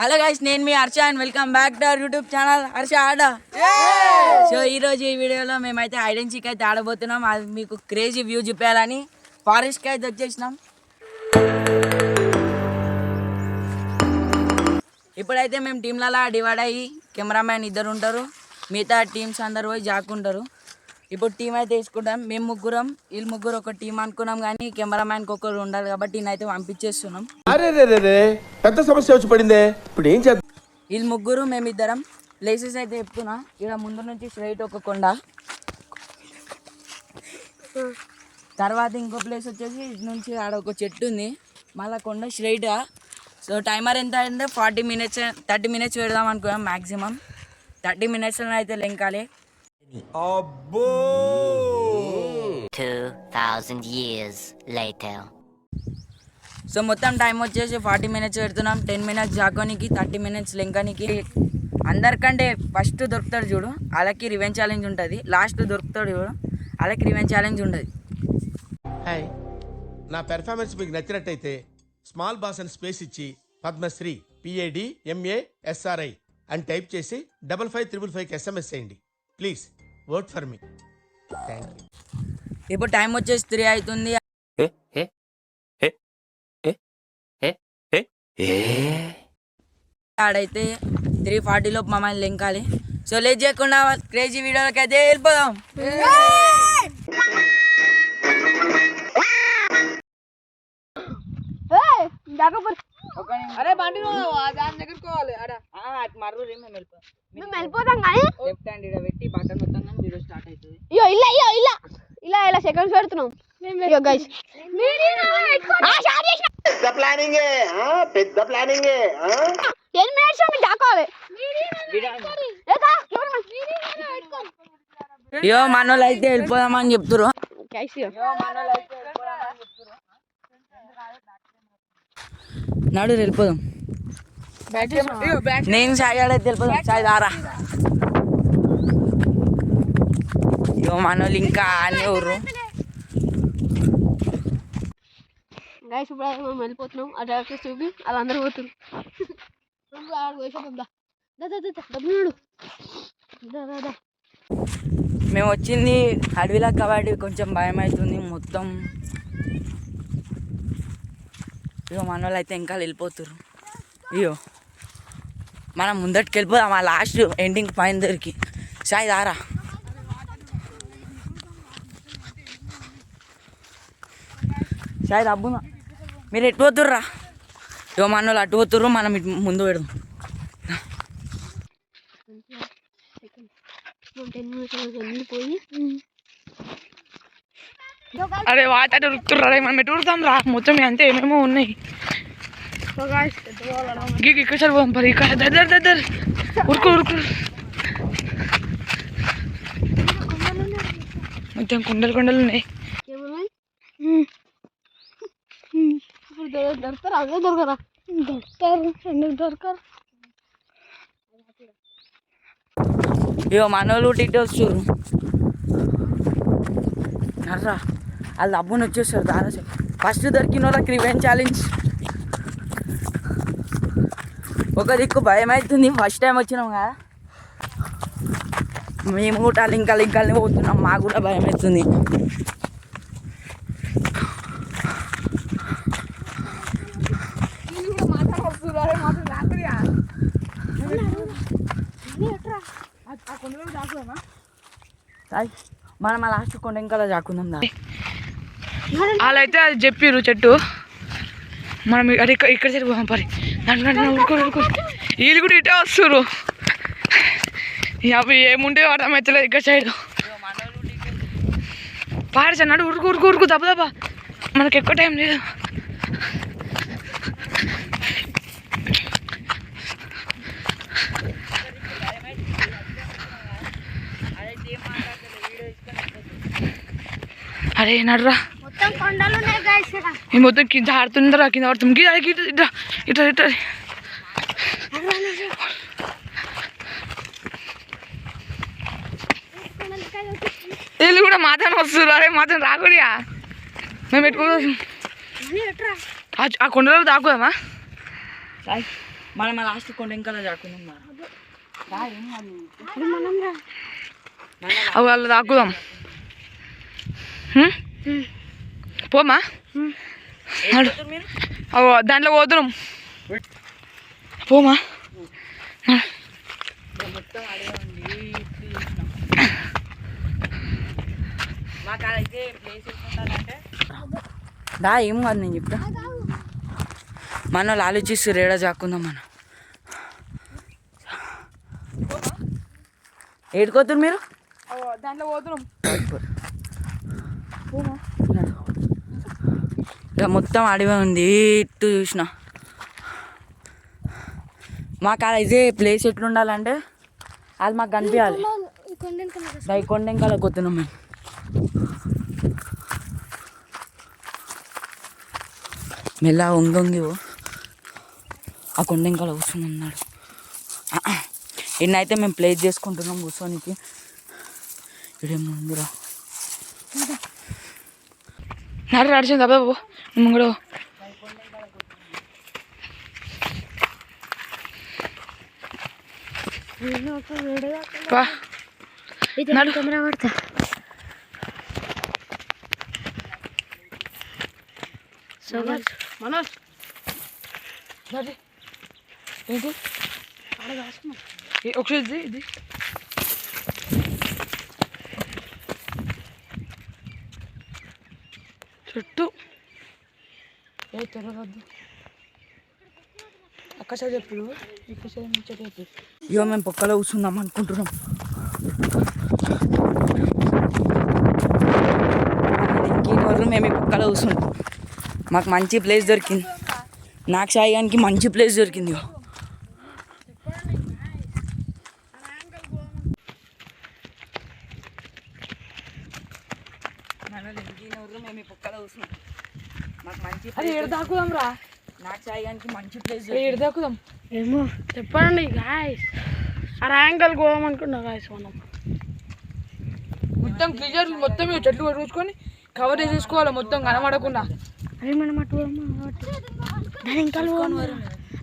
Hello guys, నేను మీ Harsha and welcome back to our YouTube channel Harsha ఆడ. సో ఈరోజు ఈ వీడియోలో మేమైతే హైడ్ అండ్ సీక్ అయితే ఆడబోతున్నాం. అది మీకు క్రేజీ వ్యూ చూపించాలని ఫారెస్ట్కి అయితే వచ్చేసినాం. ఇప్పుడైతే మేము టీంలలో డివైడ్ అయ్యి కెమెరామ్యాన్ ఇద్దరు ఉంటారు, మిగతా టీమ్స్ అందరు పోయి జాక్కుంటారు. ఇప్పుడు టీం అయితే వేసుకుంటాం. మేము ముగ్గురం, వీళ్ళు ముగ్గురు ఒక టీం అనుకున్నాం, కానీ కెమెరామ్యాన్కి ఒకరు ఉండాలి కాబట్టి నేనైతే పంపించేస్తున్నాం. పెద్ద సమస్య వచ్చి పడిందే, ఇప్పుడు ఏం చేద్దాం? వీళ్ళు ముగ్గురు, మేమిద్దరం. ప్లేసెస్ అయితే చెప్తున్నా. ఇక్కడ ముందు నుంచి స్ట్రైట్ ఒక కొండ, తర్వాత ఇంకో ప్లేస్ వచ్చేసి ఇటు నుంచి ఆడ ఒక చెట్టు ఉంది, మళ్ళీ కొండ స్ట్రైట్గా. సో టైమర్ ఎంత అంటే 30 minutes పెడదాం అనుకున్నాం. మ్యాక్సిమం 30 minutesలో అయితే లెంకాలి. 2000 years later. సో మొత్తం టైం వచ్చేసి 40 minutes పెడుతున్నాం. 10 minutes జాకోనికి, 30 minutes లెంకానికి. అందరికంటే ఫస్ట్ దొరుకుతాడు చూడు, వాళ్ళకి రివెంజ్ ఛాలెంజ్ ఉంటుంది. లాస్ట్ దొరుకుతాడు చూడు, వాళ్ళకి రివెంజ్ ఛాలెంజ్ ఉంటుంది. హాయ్, నా పెర్ఫార్మెన్స్ మీకు నచ్చినట్టయితే స్మాల్ బాస్ అని స్పేస్ ఇచ్చి పద్మశ్రీ PADMASRI అని టైప్ చేసి 55555కి SMS చేయండి. Please work for me. Thank you. ఇప్పుడు టైం వచ్చేసి 3 అవుతుంది. ఆడైతే 3:40 లోపు మమ్మల్ని లెంకాలి. సో లేట్ చేయకుండా క్రేజీ వీడియోలకి అయితే వెళ్ళిపోదాం. అరే బండి దాని దగ్గరకోవాలి మేము వెళ్ళిపోతాం కానీ లెఫ్ట్ హ్యాండ్ ఇక్కడ పెట్టి బటన్ మొత్తం వీడియో స్టార్ట్ అవుతుంది. ఇయ్యో ఇలా ఇలా ఇలా ఇలా ఇలా సెకండ్స్ పెడుతున్నాం. ఇయ్యో గైస్ పెద్ద ప్లానింగ్, పెద్ద ప్లానింగ్. 10 minutes మీ దాకాలి. అయ్యో మనోళ్ళు అయితే వెళ్ళిపోదామని చెప్తురు. నాడు వెళ్ళిపోదాం. నేను సాయి ఆడైతే వెళ్ళిపోదాం. సాయి దారా. అయ్యో మనోళ్ళు ఇంకా అన్నీ ఊరు. గైస్ ఇప్పుడు మనం వెళ్ళిపోతున్నాం. ఆ డైరెక్టర్ చూపి వాళ్ళందరూ పోతున్నారు. మేము వచ్చింది అడవిలా కాబట్టి కొంచెం భయం అవుతుంది మొత్తం. ఇగో మనోళ్ళు అయితే ఇంకా వెళ్ళిపోతున్నారు. అయ్యో మనం ముందటికి వెళ్ళిపోదాం. ఆ లాస్ట్ ఎండింగ్ పైన దగ్గరికి. సాయి దారా. సాయి రబ్బునా, మీరు ఎటు పోతుర్రా? ఇగో మనోళ్ళు అటు పోతుర్రు, మనం ఇటు ముందు పెడదాం. అరే వాటి ఉరుకుతుర్రా, మనం ఎటు ఉరుకుతాం రా? మొత్తం అంతే ఏమేమో ఉన్నాయి. ఇక్కడ సరిపోదాం పరి. ఇక్కడ దగ్గర ఉరుకు ఉరుకు. మొత్తం కొండలు కొండలు ఉన్నాయి. దొరకరా? అదే దొరకరా? దొరుకుతారు, ఎందుకు దొరకరు? ఇగో మనోళ్ళు ఇటు వస్తారు. నర్రా వాళ్ళు అబ్బుని వచ్చేస్తారు. దారా ఫస్ట్ దొరికిన వాళ్ళకి రివెంజ్ ఛాలెంజ్. ఒక దిక్కు భయం అవుతుంది, ఫస్ట్ టైం వచ్చినాం కదా. మేము కూడా లింకల్ని పోతున్నాం, మాకు కూడా భయం అవుతుంది. మనం ఆ లాస్ట్ కొండ ఇంకా జాకుందాం. వాళ్ళైతే అది చెప్పిర్రు చెట్టు, మనం అది ఇక్కడ సరిపోదాం పరి. వీళ్ళు కూడా ఇటే వస్తుర్రు. అవి ఏముంటే వాడు మెచ్చలేదు ఇక్కడ సైడ్. పారేసన్నాడు. ఉరుకు ఉరుకు ఉరుకు దెబ్బ దెబ్బ, మనకు ఎక్కువ టైం లేదు. అరే నడ్రా, ఈ మొత్తం కింద ఆడుతుందరా, కింద ఆడుతుంది. ఇట్లా ఇట్లా ఇట్లా వీళ్ళు కూడా మాత్రం వస్తున్నారు. అరే మాత్రం రాకూడదా? మేము పెట్టుకో ఆ కొండలో దాక్కుదామా? మనం లాస్ట్ కొండ ఇంకా జాకుందాం అవి వాళ్ళు దాక్కుదాం. పోమా అవు దాంట్లో పోతున్నాం. పోమా మొత్తం అడగండి. మాకు అదైతే ప్లేస్ ఎట్లుండాలంటే దా ఏం కాదు నేను చెప్తా. మన వాళ్ళు ఆలోచిస్తారు ఏడా జాక్కుందాం మనం. ఏడుకోతున్నారు మీరు? దాంట్లో పోతున్నాం. ఇక మొత్తం అడవి ఉంది. ఇటు చూసిన మాకు అదైతే ప్లేస్ ఎట్లుండాలంటే అది మాకు కనిపించాలి. ఈ కొండ వెనకాల పోతున్నాం మేము. మెల్ల వంగొంగి ఆ కొండ వెనకాల కూర్చొని ఉన్నాడు. ఇన్నైతే మేము ప్లేస్ చేసుకుంటున్నాం కూర్చోనికి. ఇడే ముందురా నడిచింది అబ్బాబు కూడా కెమెరా పడతా. మనోజ్ ఏంటి ఒకసారి ఇది చుట్టూ ఏ తెరవద్దు. అక్క సైడ్ చెప్పు, ఇక్కడ సైడ్ ముచ్చట చెప్పు. ఇగో మేము పొక్కలో కూర్చుందాం అనుకుంటున్నాం. ఇంకీ మేము ఈ పొక్కలో కూర్చుంటాం. మాకు మంచి ప్లేస్ దొరికింది. నాకు సాయిగానికి మంచి ప్లేస్ దొరికింది. మేము ఈ పొక్కలో కూర్చుంటాం. మాకు మంచి ఏడు దాక్కుదాం రా. నాకు సాయిగానికి మంచి ప్లేస్ ఏడు దాక్కుదాం. ఏమో చెప్పండి గాయస్. ఆ యాంగల్ పోదాం అనుకున్నా గాయస్. మనం మొత్తం క్లియర్, మొత్తం చెట్లు చూసుకొని కవర్ చేసేసుకోవాలి మొత్తం కనబడకుండా. అరే మనం అటు దాని ఇంకా పోదాం.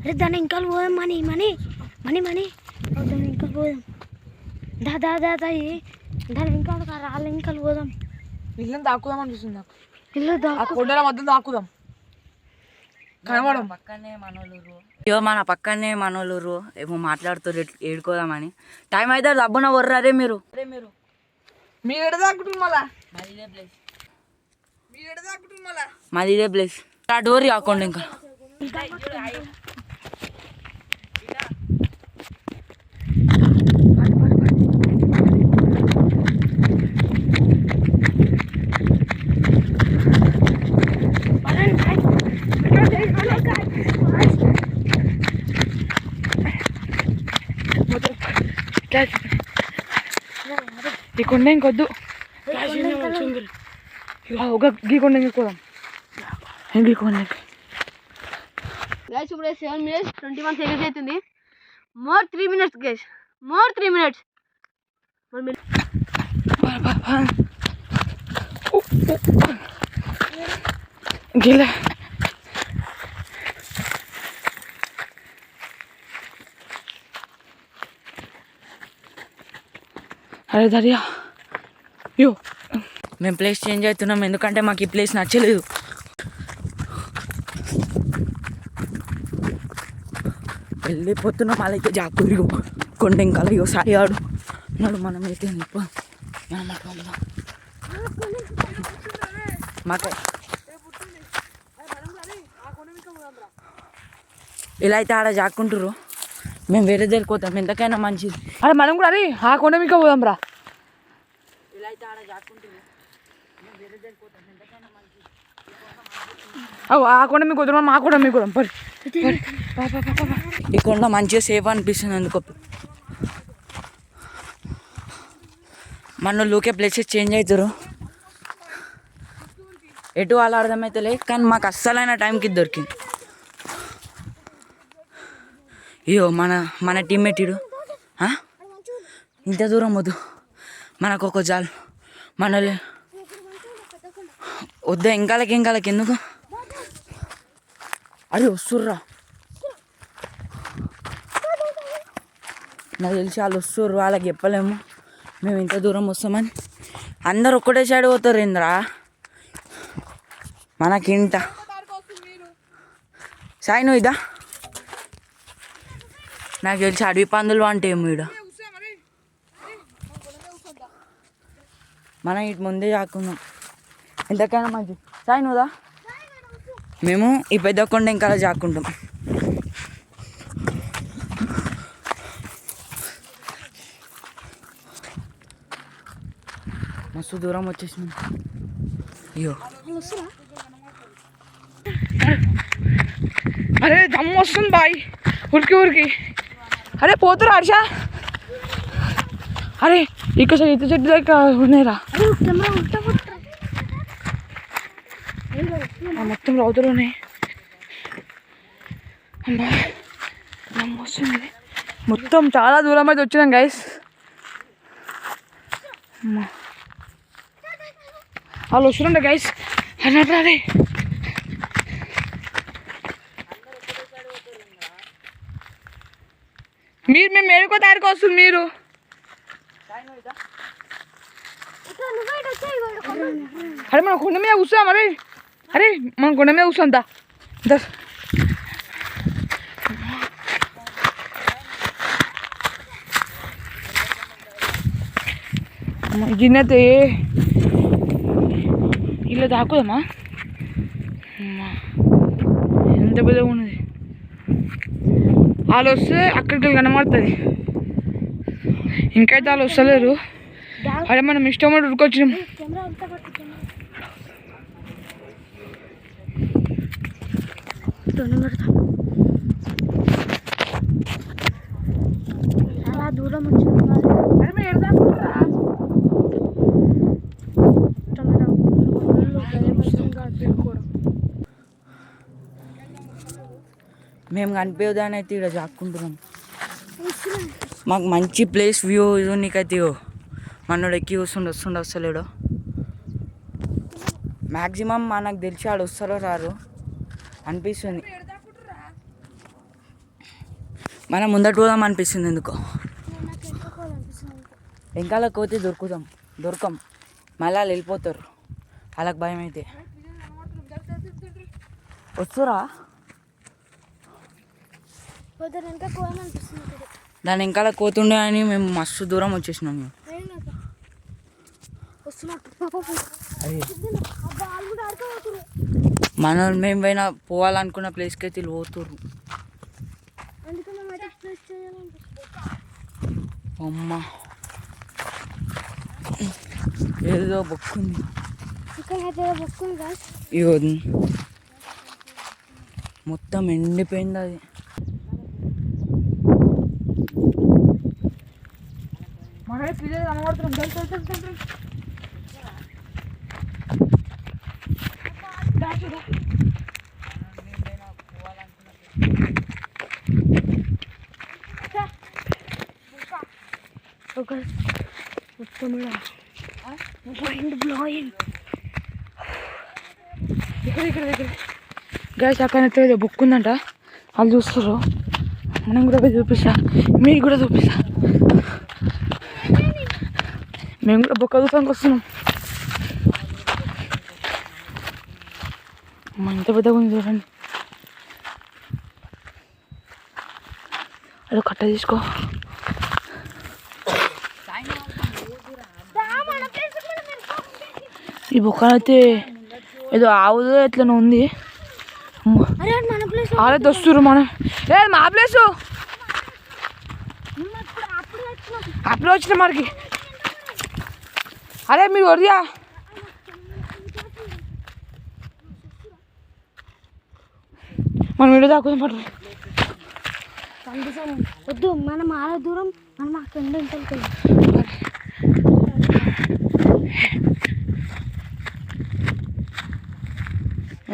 అరే దాని ఇంకా పోదాం. మనీ మనీ మనీ మనీ దాని ఇంకా పోదాం. దాదా దాదా దాని ఇంకా రాళ్ళ ఇంకా పోదాం. ఇల్లు దాక్కుదాం అనిపిస్తుంది నాకు. ఇల్లు ఆ కొండల మధ్య దాక్కుదాం కనబడం. పక్కనే మనోళ్ళు ఇవో మన పక్కనే మనోళ్ళు ఏమో మాట్లాడుతారు ఏడుకోదామని. టైం అయితే డబ్బున వర్రారే మీరు. మీరు ఎడ దాక్కుంటుంది మళ్ళా. మాది ఇదే ప్లేస్. ఆ డోర్ కాకుండా ఇంకా ఈ కొండ ఇంకొద్దు. ఒక గీ కొండ ఇంకోదాం. గీ కొండ గైస్ ఇప్పుడు 7 minutes 21 seconds అవుతుంది. More 3 minutes guys. More 3 minutes. గిల అరే దర్యా యో. మేము ప్లేస్ చేంజ్ అవుతున్నాం ఎందుకంటే మాకు ఈ ప్లేస్ నచ్చలేదు. వెళ్ళిపోతున్నాం. అలాగే జాకూరిగో కొండ ఇంకా అయ్యో సాయి ఆడు నాడు. మనం అయితే మాకు ఇలా అయితే ఆడ జాక్కుంటారు. మేము వేరే దగ్గరికి పోతాం ఎంతకైనా మంచిది. అరే మనం కూడా అరే ఆ కొండ మీకు పోదాం రా. ఇలా అయితే ఆడ జాక్కుంటారు. మేము వేరే దగ్గరికి పోతాం ఎంతకైనా మంచిది. ఆ కొండ మీకు వద్దు, మా కొండ మీకు వద్దాం. పరి ఈ కొండ మంచిగా సేఫ్ అనిపిస్తుంది ఎందుకో. మన లూకే ప్లేసెస్ చేంజ్ అవుతారు. ఎటు వాళ్ళు అర్థమవుతలే కానీ మాకు అస్సలైన టైంకి దొరికింది. అయ్యో మన టీమ్మేట్ ఇడు ఇంత దూరం వద్దు మనకు ఒక జాలు. మన వద్దా ఇంకాలకి ఎందుకు? అరే వస్తుర్రా. నాకు తెలిసి వాళ్ళు వస్తారు, వాళ్ళకి చెప్పలేము మేము ఇంత దూరం వస్తామని. అందరు ఒక్కటే సైడ్ పోతారు ఏంద్రా మనకింట. సాయి నువ్వు ఇదా, నాకు తెలిసి అడవి పందులు అంటే ఏమో ఈడ. మనం ఇటు ముందే చాకున్నాం ఎంతకైనా మంచి. సాయి నువ్వుదా, మేము ఈ పెద్ద కొండ ఇంకా చాక్కుంటాం. మస్తు దూరం వచ్చేసినాం. అయ్యో అరే దమ్ము వస్తుంది బాయ్, ఉరికి. అరే పోతురా హర్ష. అరే ఇక్కడ ఈత చెట్టు దగ్గర ఉన్నాయిరా, మొత్తం రౌతులు ఉన్నాయి. అమ్మా దమ్ము వస్తుంది. మొత్తం చాలా దూరం అయితే వచ్చినాం గైస్. అమ్మా వాళ్ళు వస్తుండే గైస్ అన్నట్టు. అరే మేము మేలుకో దారికి వస్తుంది మీరు. అరే మన కొండ మీద కూర్చోం. అరే మన కొండ మీద కూర్చోంత గిన్నెతే ఇలా దాకుదమ్మా. ఎంత పెద్దగా ఉన్నది. వాళ్ళు వస్తే అక్కడికి కనబడుతుంది, ఇంకైతే వాళ్ళు వస్తలేరు. అరే మనం ఇష్టం ఉరికొచ్చినాం. చాలా దూరం వచ్చింది. మేము కనిపించదని అయితే ఇక్కడ చాక్కుంటున్నాం. మాకు మంచి ప్లేస్ వ్యూ నీకైతే మనోడు ఎక్కి వస్తలేడు. మ్యాక్సిమం మనకు తెలిసి ఆడు వస్తారో రారు అనిపిస్తుంది. మనం ముందట పోదాం అనిపిస్తుంది ఎందుకో. వెంకాలకు పోతే దొరకం మళ్ళీ వాళ్ళు వెళ్ళిపోతారు. వాళ్ళకి భయం అయితే వస్తురా. దాని వెనకాల కోతుండే అని మేము మస్తు దూరం వచ్చేసినాం. మనం మేము పోయినా పోవాలనుకున్న ప్లేస్కి అయితే పోతుర్రు. అమ్మ ఏదో బొక్కుంది. ఇగో మొత్తం ఎండిపోయింది అది. మనమే పిల్లలు కనబడుతున్నాం. ఇక్కడ గ్యాస్ అక్కడ ఏదో బుక్ ఉందంట, వాళ్ళు చూస్తారు. మనం కూడా పోయి చూపిస్తా, మీకు కూడా చూపిస్తా. మేము కూడా బొక్క చూసానికి వస్తున్నాం. ఎంత పెద్దగా ఉంది చూడండి. అదో కట్ట తీసుకో. ఈ బొక్కలు అయితే ఏదో ఆవుదో ఎట్లనో ఉంది. ఆలైతే వస్తుర్రు. మనం లేదు మా ప్లేసు అప్పుడు వచ్చిన మనకి. అరే మీరు వరియా మనం వీడియో దాక్కుదాం పట్టు. వద్దు మనం ఆడ దూరం, మనం అక్కడ ఇంటికి.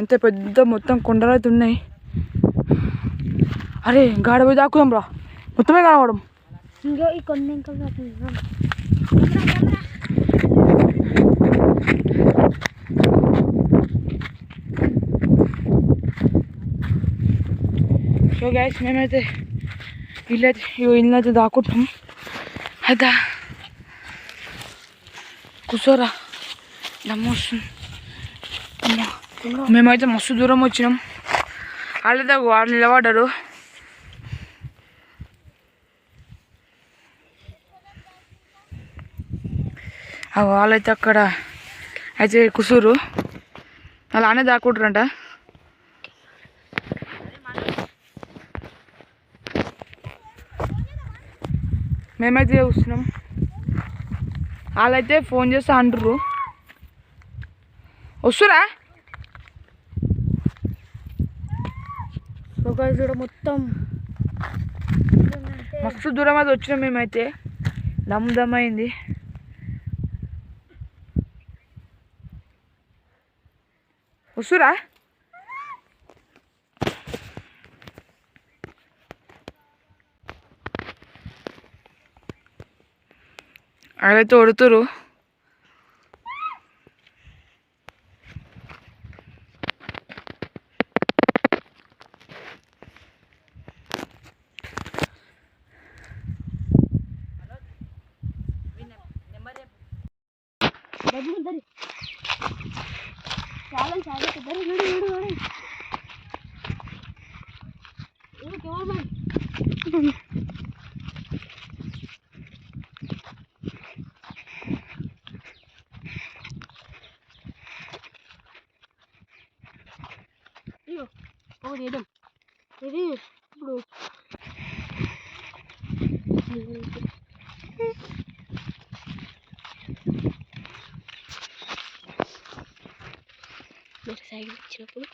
ఎంత పెద్ద మొత్తం కొండలు అయితే ఉన్నాయి. అరే గాడ పోయి దాక్కుదాం రా, మొత్తమే కనబడం. ఇంకో ఈ కొండ ఇంకా సో గైస్ మేమైతే ఇళ్ళైతే దాక్కుంటాం. అదా కూర్చోరా దమ్ము వస్తుంది. మేమైతే మస్తు దూరం వచ్చినాం. వాళ్ళు నిలబడ్డారు. వాళ్ళైతే అక్కడ అయితే కూర్చోరు. అలానే దాక్కుంటారంట. మేమైతే చూస్తున్నాం. వాళ్ళైతే ఫోన్ చేస్తే అంటారు వస్తురా. చూడ మొత్తం మస్తు దూరం అది వచ్చినాం. మేమైతే దమ్ అయింది. వస్తురా. వాళ్ళైతే కొడుతురు. ఇది ఇప్పుడు సైడ్ ఇచ్చినప్పుడు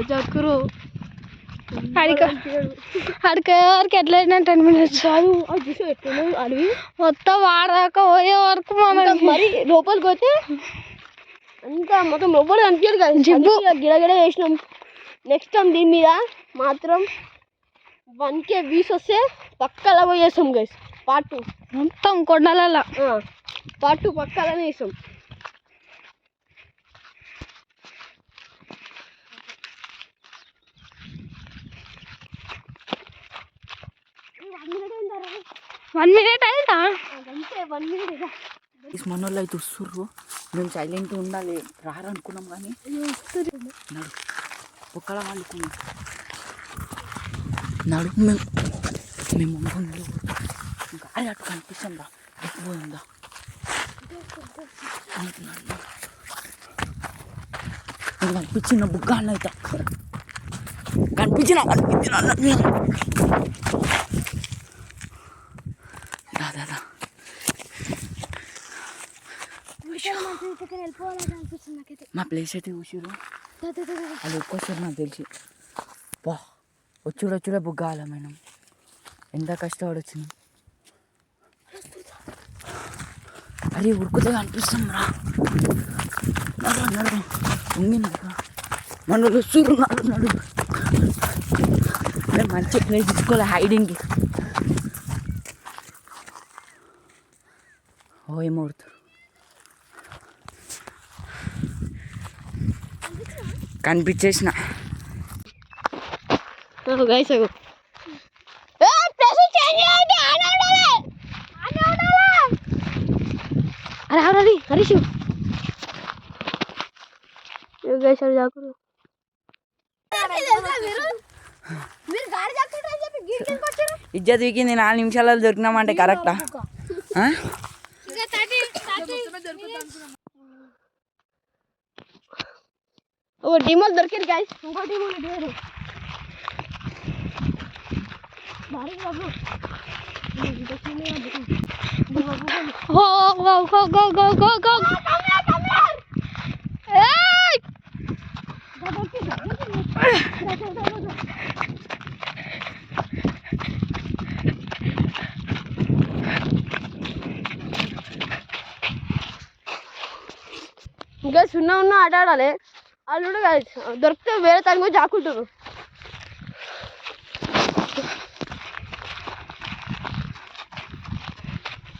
చక్కరు అడికేవారికి ఎట్లయినా 10 minutes కాదు. అది అడవి మొత్తం వాడదాకా పోయే వరకు మనం మరి లోపలికి పోతే అంతా మొత్తం లోపల కనిపించదు కదా. జిబ్బు గిడగిడ వేసినాం. నెక్స్ట్ టైం దీని మీద మాత్రం 1K వ్యూస్ వస్తే పక్కలా పోయేస్తాం గైస్. పార్ట్ 2 మొత్తం కొండలలో పార్ట్ 2 పక్కలానే వేస్తాం. వన్ మినిట్ అయిందా? అంతే 1 minute. మనోళ్ళు అయితే వస్తుర్రు. మేము సైలెంట్గా ఉండాలి రారనుకున్నాం కానీ నడు ఒక్కలా అనుకున్నాం. నడు మేము గాలి అటు కనిపిస్తుందా పోయిందా కనిపించిన బుగ్గ అన్న అయితే కనిపించిన దాదా మా ప్లేస్ అయితే చూసిరు. అది ఒక్కోసారి నాకు తెలిసి వా వచ్చుడే బుగ్గాల మనం ఎంత కష్టపడి వచ్చినాం. అరే ఉరుకుతే అనిపిస్తాం రా. నడు ఉంగినాక మనలో చూరు నడు. మేము మంచి ప్లేస్ తీసుకోవాలి హైడింగ్కి. ఓ ఏమవుతారు కనిపించేసిన హరీష్ ఇజ్జత్ వీకింది. 4 నిమిషాలలో దొరికినామంటే కరెక్టా? ఓ డిమోల్ దొరికింది గైస్. ఇంకో డిమోల్ లేదు. Go. Hey! ఇంకా సున్నా ఆట ఆడాలి. వాళ్ళు కూడా దొరికితే వేరే తను కూడా జాకుంటారు.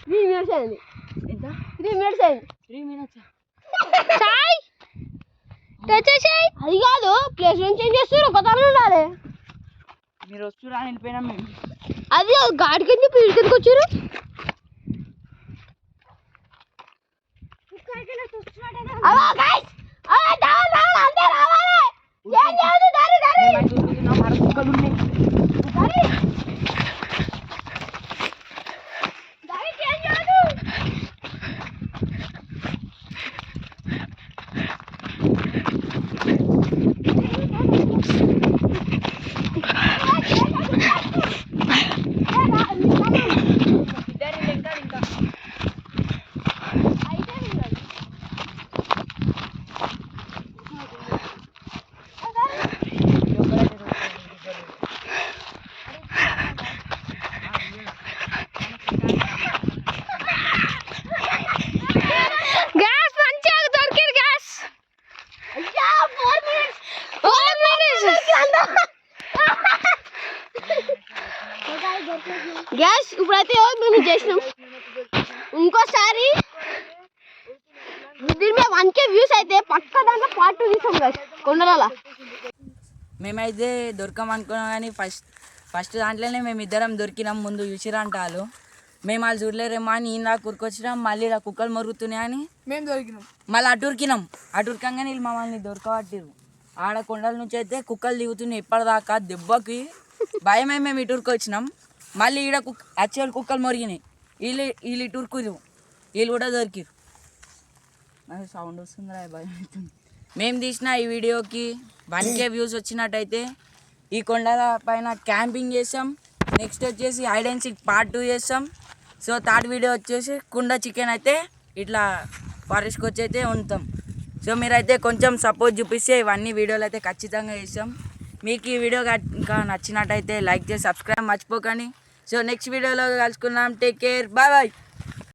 3 minutes అయింది. 3 minutes అయింది. 3 minutes. సాయ్ తెచ్చేసాయి. అది కాదు ప్లేస్ నుంచి ఏం చేస్తారు ఒక తను ఉండాలి. మీరు వస్తురా వెళ్ళిపోయినాం మేము. అది గాడికి అని చెప్పి ఇక్కడికి వచ్చారు. గ్యాస్ మంచిగా దొరికింది గ్యాస్. గ్యాస్ ఇప్పుడైతే మేము చేసినాం. ఇంకోసారి దీని మీద 1K వ్యూస్ అయితే పక్క దాంట్లో పార్ట్ 2 తీసాం గ్యాస్ కొండల. మేమైతే దొరకం అనుకున్నాం కానీ ఫస్ట్ దాంట్లోనే మేము ఇద్దరం దొరికినాం. ముందు చూసిరంటాలు మేము వాళ్ళు చూడలేరేమో అని ఈయన కురికొచ్చినాం. మళ్ళీ ఇలా కుక్కలు మొరుగుతున్నాయని మేము దొరికినాం. మళ్ళీ అటురికినాం. అటురికంగానే వీళ్ళు మమ్మల్ని దొరకబట్టిరు. ఆడ కొండల నుంచి అయితే కుక్కలు దిగుతున్నాయి. ఇప్పటిదాకా దెబ్బకి భయమే మేము ఇటురికి వచ్చినాం. మళ్ళీ ఈడ వచ్చే కుక్కలు మొరిగినాయి. వీళ్ళు ఇటురుకురు. వీళ్ళు కూడా దొరికిరు. మరి సౌండ్ వస్తుందిరా భయం అవుతుంది. మేము తీసిన ఈ వీడియోకి 1K వ్యూస్ వచ్చినట్టయితే ఈ కొండల పైన క్యాంపింగ్ చేస్తాం. నెక్స్ట్ వచ్చేసి హైడ్ అండ్ సీక్ పార్ట్ 2 చేస్తాం. సో థర్డ్ వీడియో వచ్చేసి కుండ చికెన్ అయితే ఇట్లా ఫారెస్ట్కి వచ్చి అయితే ఉంటాం. సో మీరైతే కొంచెం సపోర్ట్ చూపిస్తే ఇవన్నీ వీడియోలు అయితే ఖచ్చితంగా చేస్తాం. మీకు ఈ వీడియో ఇంకా నచ్చినట్టయితే లైక్ చేసి సబ్స్క్రైబ్ మర్చిపోకండి. సో నెక్స్ట్ వీడియోలో కలుసుకుందాం. Take care, bye bye.